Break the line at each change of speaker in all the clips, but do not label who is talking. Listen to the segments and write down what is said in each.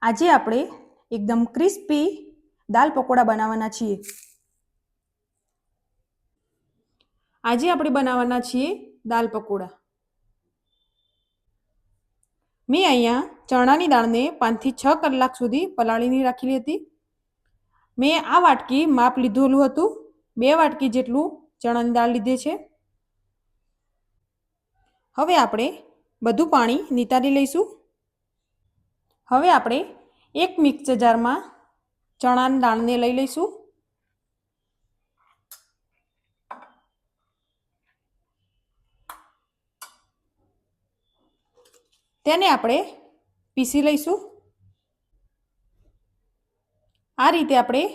આજે આપણે એકદમ ક્રિસ્પી દાલ પકોડા બનાવવાના છીએ। આજે આપણે બનાવવાના છીએ દાલ પકોડા। મેં અહીંયા ચણાની દાળને 5 થી 6 કલાક સુધી પલાળીને રાખેલી હતી। મેં આ વાટકી માપ લીધેલું હતું, 2 વાટકી જેટલું ચણાની દાળ લીધી છે। હવે આપણે બધું પાણી નિતારી લઈશું। હવે આપણે એક મિક્સર જારમાં ચણાની દાળને લઈ લઈશું। તેને આપણે પીસી લઈશું। આ રીતે આપણે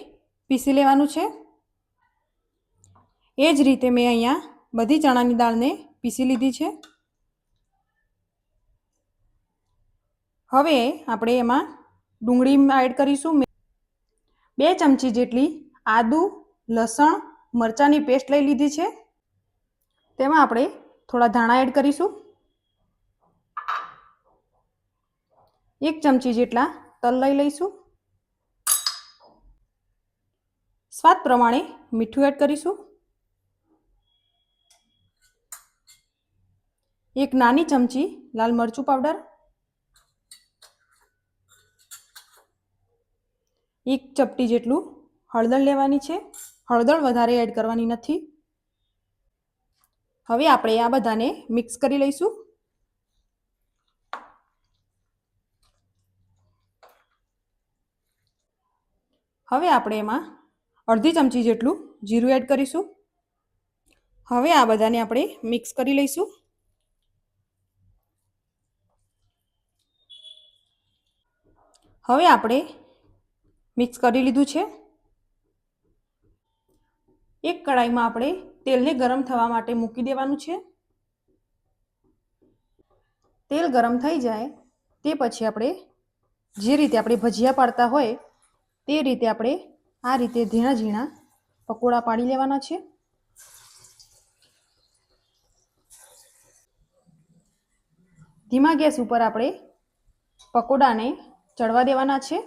પીસી લેવાનું છે। એ જ રીતે મેં અહીંયા બધી ચણાની દાળને પીસી લીધી છે। હવે આપણે એમાં ડુંગળી એડ કરીશું। 2 ચમચી જેટલી આદુ, લસણ, મરચાંની પેસ્ટ લઈ લીધી છે। તેમાં આપણે થોડા ધાણા એડ કરીશું। 1 ચમચી જેટલા તલ લઈ લઈશું। સ્વાદ પ્રમાણે મીઠું એડ કરીશું। 1 નાની ચમચી લાલ મરચું પાવડર, 1 ચપટી જેટલું હળદર લેવાની છે। હળદર વધારે એડ કરવાની નથી। હવે આપણે આ બધાને મિક્સ કરી લઈશું। હવે આપણે એમાં અડધી ચમચી જેટલું જીરું એડ કરીશું। હવે આ બધાને આપણે મિક્સ કરી લઈશું। હવે આપણે મિક્સ કરી લીધું છે। એક કડાઈમાં આપણે તેલને ગરમ થવા માટે મૂકી દેવાનું છે। તેલ ગરમ થઈ જાય તે પછી આપણે જે રીતે આપણે ભજીયા પાડતા હોય તે રીતે આપણે આ રીતે ઝીણા ઝીણા પકોડા પાડી લેવાના છે। ધીમા ગેસ ઉપર આપણે પકોડાને ચડવા દેવાના છે।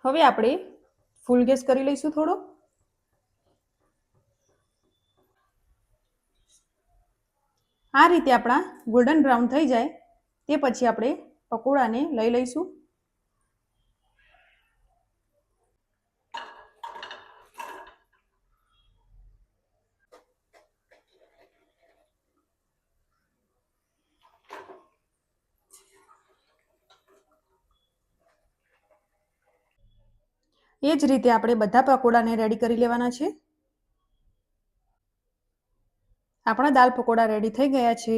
હવે આપણે ફૂલ ગેસ કરી લઈશું થોડો। આ રીતે આપણા ગોલ્ડન બ્રાઉન થઈ જાય તે પછી આપણે પકોડાને લઈ લઈશું। એ જ રીતે આપણે બધા પકોડાને રેડી કરી લેવાના છે। આપણા દાલ પકોડા રેડી થઈ ગયા છે।